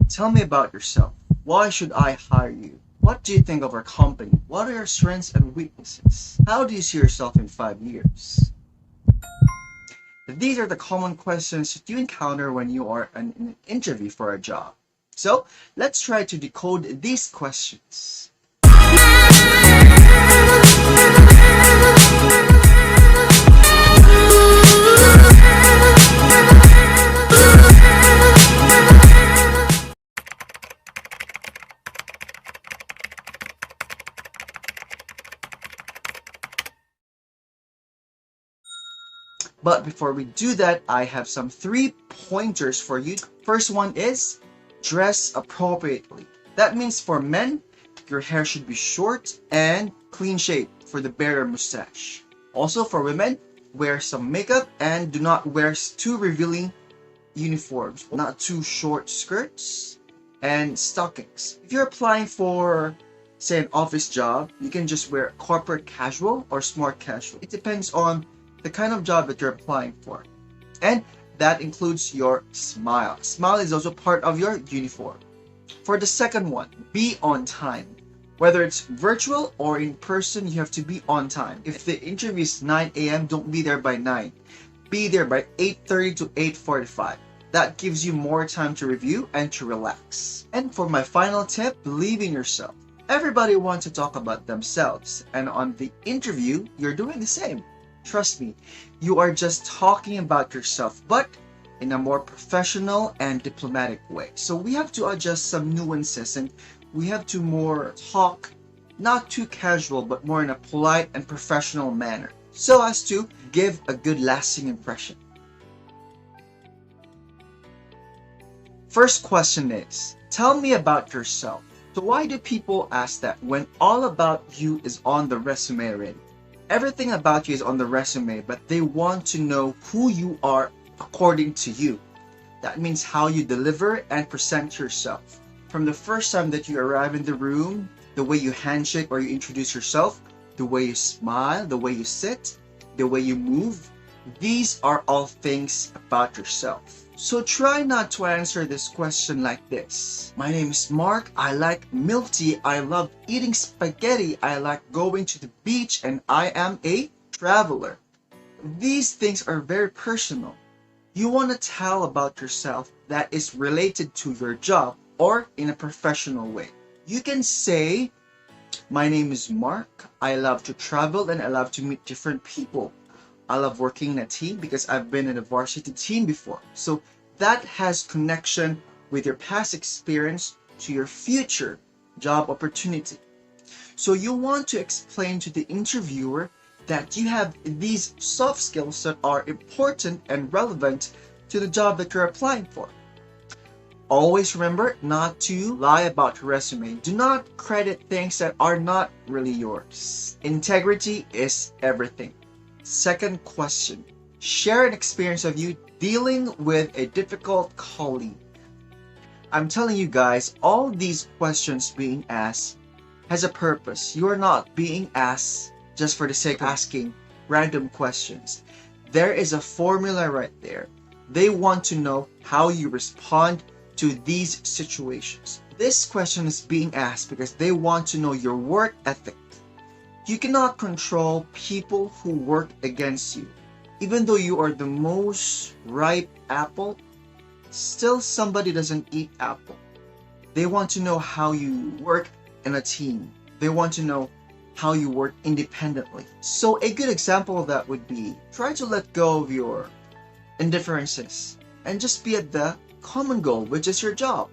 Tell me about yourself. Why should I hire you? What do you think of our company? What are your strengths and weaknesses? How do you see yourself in 5 years? These are the common questions that you encounter when you are in an interview for a job. So let's try to decode these questions. But before we do that, I have some 3 pointers for you. First one is dress appropriately. That means for men, your hair should be short and clean shaved for the bearer mustache. Also for women, wear some makeup and do not wear too revealing uniforms, not too short skirts and stockings. If you're applying for, say, an office job, you can just wear corporate casual or smart casual. It depends on the kind of job that you're applying for. And that includes your smile. Smile is also part of your uniform. For the second one, be on time. Whether it's virtual or in person, you have to be on time. If the interview is 9 a.m., don't be there by 9. Be there by 8:30 to 8:45. That gives you more time to review and to relax. And for my final tip, believe in yourself. Everybody wants to talk about themselves, and on the interview, you're doing the same. Trust me, you are just talking about yourself, but in a more professional and diplomatic way. So we have to adjust some nuances and we have to more talk, not too casual, but more in a polite and professional manner, so as to give a good lasting impression. First question is, tell me about yourself. So why do people ask that when all about you is on the resume already? Everything about you is on the resume, but they want to know who you are according to you. That means how you deliver and present yourself. From the first time that you arrive in the room, the way you handshake or you introduce yourself, the way you smile, the way you sit, the way you move, these are all things about yourself. So try not to answer this question like this. My name is Mark. I like milk tea. I love eating spaghetti. I like going to the beach, and I am a traveler. These things are very personal. You want to tell about yourself that is related to your job or in a professional way. You can say, my name is Mark. I love to travel and I love to meet different people. I love working in a team because I've been in a varsity team before. So that has connection with your past experience to your future job opportunity. So you want to explain to the interviewer that you have these soft skills that are important and relevant to the job that you're applying for. Always remember not to lie about your resume. Do not credit things that are not really yours. Integrity is everything. Second question. Share an experience of you dealing with a difficult colleague. I'm telling you guys, all these questions being asked has a purpose. You are not being asked just for the sake of asking random questions. There is a formula right there. They want to know how you respond to these situations. This question is being asked because they want to know your work ethic. You cannot control people who work against you. Even though you are the most ripe apple, still somebody doesn't eat apple. They want to know how you work in a team. They want to know how you work independently. So a good example of that would be, try to let go of your indifferences and just be at the common goal, which is your job.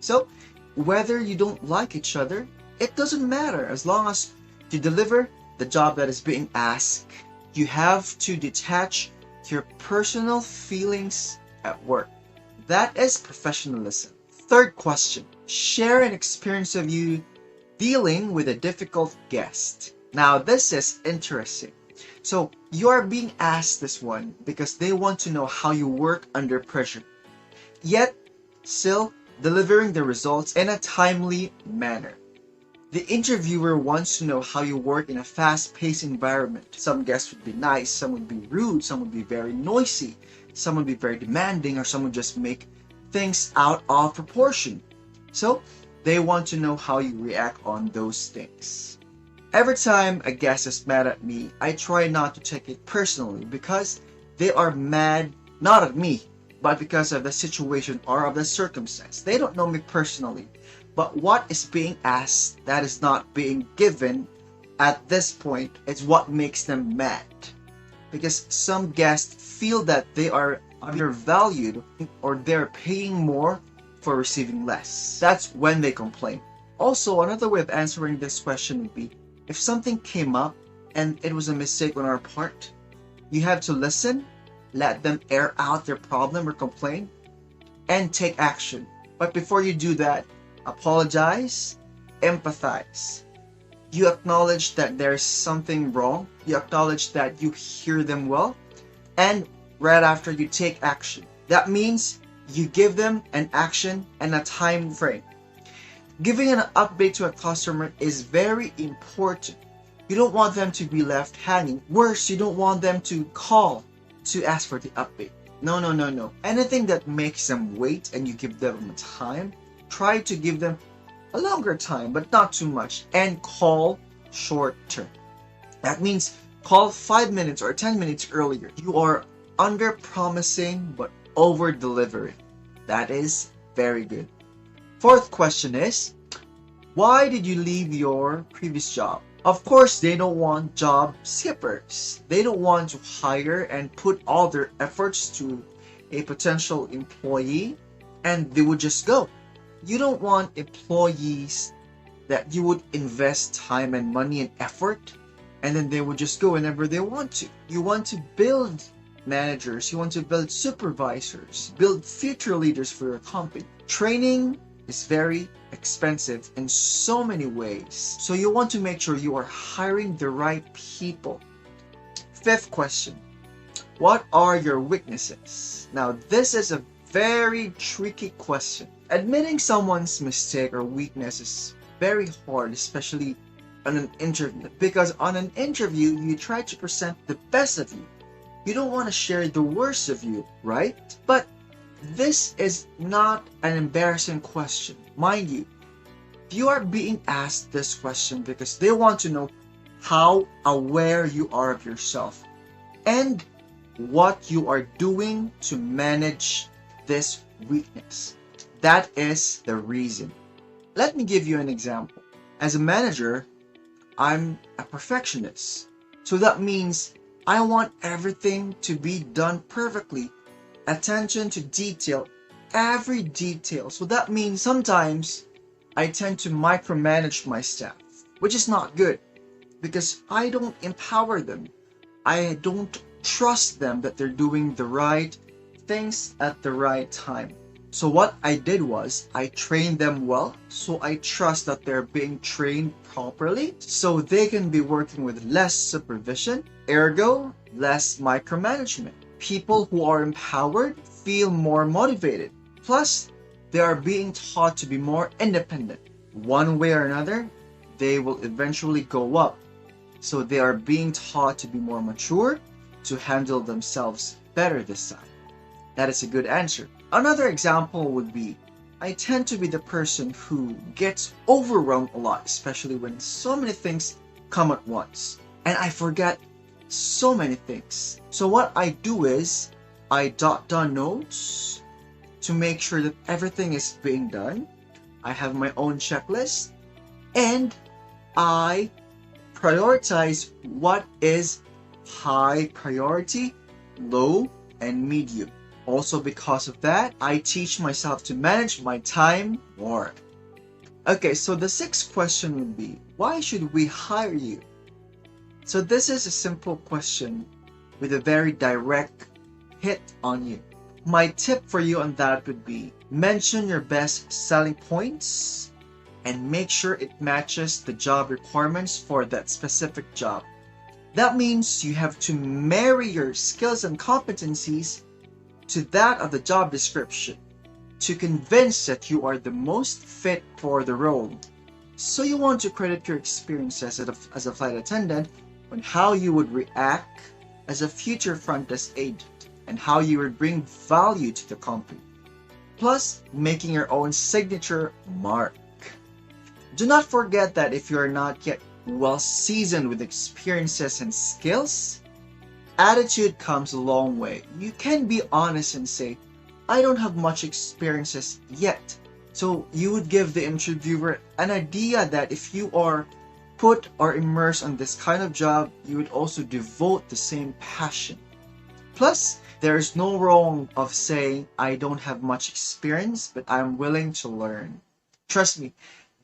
So whether you don't like each other, it doesn't matter as long as you deliver the job that is being asked. You have to detach your personal feelings at work. That is professionalism. Third question. Share an experience of you dealing with a difficult guest. Now this is interesting. So you are being asked this one because they want to know how you work under pressure, yet still delivering the results in a timely manner. The interviewer wants to know how you work in a fast-paced environment. Some guests would be nice, some would be rude, some would be very noisy, some would be very demanding, or some would just make things out of proportion. So they want to know how you react on those things. Every time a guest is mad at me, I try not to take it personally because they are mad not at me, but because of the situation or of the circumstance. They don't know me personally, but what is being asked that is not being given at this point is what makes them mad. Because some guests feel that they are undervalued or they're paying more for receiving less. That's when they complain. Also, another way of answering this question would be, if something came up and it was a mistake on our part, you have to listen, let them air out their problem or complaint, and take action. But before you do that, apologize, empathize. You acknowledge that there's something wrong. You acknowledge that you hear them well. And right after, you take action. That means you give them an action and a time frame. Giving an update to a customer is very important. You don't want them to be left hanging. Worse, you don't want them to call to ask for the update. No. Anything that makes them wait and you give them time, try to give them a longer time, but not too much, and call short term. That means call 5 minutes or 10 minutes earlier. You are under promising but over delivering. That is very good. Fourth question is, why did you leave your previous job? Of course, they don't want job skippers. They don't want to hire and put all their efforts to a potential employee and they would just go. You don't want employees that you would invest time and money and effort and then they would just go whenever they want to. You want to build managers, you want to build supervisors, build future leaders for your company. Training is very expensive in so many ways. So you want to make sure you are hiring the right people. Fifth question, what are your weaknesses? Now, this is a very tricky question. Admitting someone's mistake or weakness is very hard, especially on an interview. Because on an interview, you try to present the best of you. You don't want to share the worst of you, right? But this is not an embarrassing question. Mind you, you are being asked this question because they want to know how aware you are of yourself and what you are doing to manage this weakness. That is the reason. Let me give you an example. As a manager, I'm a perfectionist. So that means I want everything to be done perfectly. Attention to detail, every detail. So that means sometimes I tend to micromanage my staff, which is not good because I don't empower them. I don't trust them that they're doing the right things at the right time. So what I did was I trained them well, so I trust that they're being trained properly so they can be working with less supervision, ergo less micromanagement. People who are empowered feel more motivated. Plus, they are being taught to be more independent. One way or another, they will eventually go up. So they are being taught to be more mature, to handle themselves better this time. That is a good answer. Another example would be, I tend to be the person who gets overwhelmed a lot, especially when so many things come at once. And I forget so many things. So what I do is, I jot down notes to make sure that everything is being done. I have my own checklist and I prioritize what is high priority, low, and medium. Also because of that, I teach myself to manage my time more. Okay, so the sixth question would be, why should we hire you? So this is a simple question with a very direct hit on you. My tip for you on that would be, mention your best selling points and make sure it matches the job requirements for that specific job. That means you have to marry your skills and competencies to that of the job description to convince that you are the most fit for the role. So you want to credit your experience as a flight attendant on how you would react as a future front desk agent and how you would bring value to the company. plus making your own signature mark. Do not forget that if you are not yet well seasoned with experiences and skills, attitude comes a long way. You can be honest and say, I don't have much experiences yet. So you would give the interviewer an idea that if you are put or immersed on this kind of job, you would also devote the same passion. Plus, there is no wrong of saying, I don't have much experience, but I'm willing to learn. Trust me,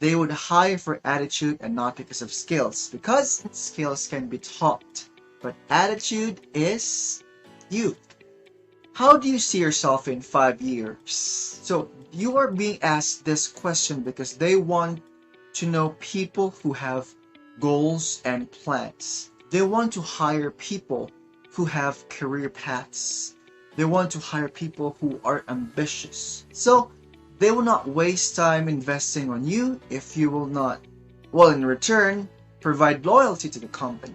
they would hire for attitude and not because of skills, because skills can be taught, but attitude is you. How do you see yourself in 5 years? So you are being asked this question because they want to know people who have goals and plans. They want to hire people who have career paths. They want to hire people who are ambitious. So they will not waste time investing on you if you will not, well, in return, provide loyalty to the company.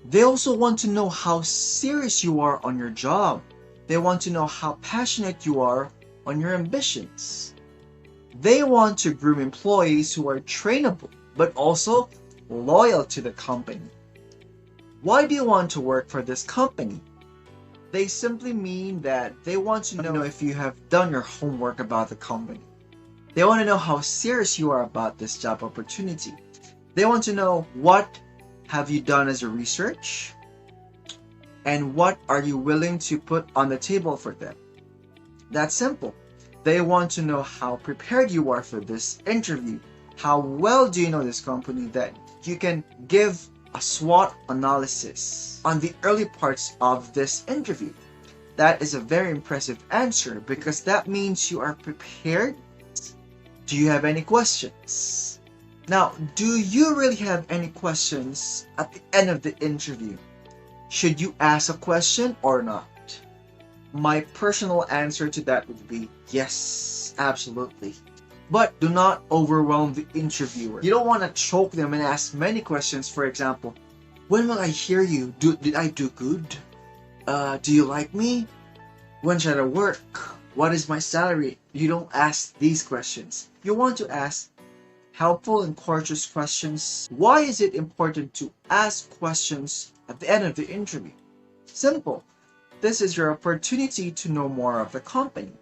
They also want to know how serious you are on your job. They want to know how passionate you are on your ambitions. They want to groom employees who are trainable, but also loyal to the company. Why do you want to work for this company? They simply mean that they want to know if you have done your homework about the company. They want to know how serious you are about this job opportunity. They want to know what have you done as a research and what are you willing to put on the table for them. That's simple. They want to know how prepared you are for this interview. How well do you know this company that you can give a SWOT analysis on the early parts of this interview. That is a very impressive answer because that means you are prepared. Do you have any questions? Now, do you really have any questions at the end of the interview? Should you ask a question or not? My personal answer to that would be yes, absolutely. But do not overwhelm the interviewer. You don't want to choke them and ask many questions. For example, when will I hear you? Did I do good? Do you like me? When should I work? What is my salary? You don't ask these questions. You want to ask helpful and courteous questions. Why is it important to ask questions at the end of the interview? Simple. This is your opportunity to know more of the company,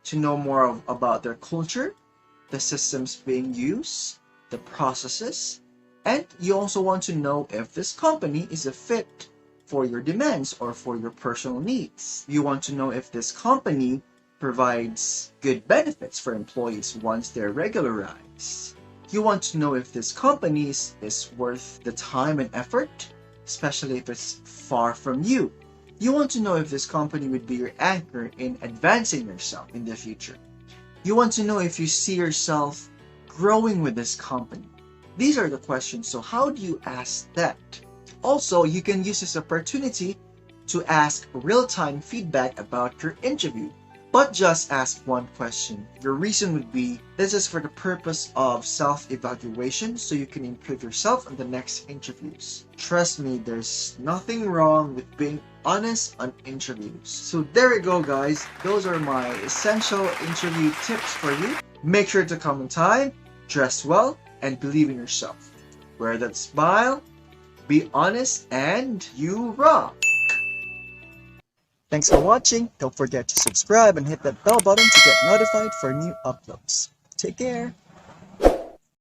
to know more about their culture, the systems being used, the processes, and you also want to know if this company is a fit for your demands or for your personal needs. You want to know if this company provides good benefits for employees once they're regularized. You want to know if this company is worth the time and effort, especially if it's far from you. You want to know if this company would be your anchor in advancing yourself in the future. You want to know if you see yourself growing with this company. These are the questions. So how do you ask that? Also, you can use this opportunity to ask real-time feedback about your interview. But just ask one question. Your reason would be, this is for the purpose of self-evaluation so you can improve yourself in the next interviews. Trust me, there's nothing wrong with being honest on interviews. So there you go, guys. Those are my essential interview tips for you. Make sure to come on time, dress well, and believe in yourself. Wear that smile, be honest, and you rock! Thanks for watching. Don't forget to subscribe and hit that bell button to get notified for new uploads. Take care.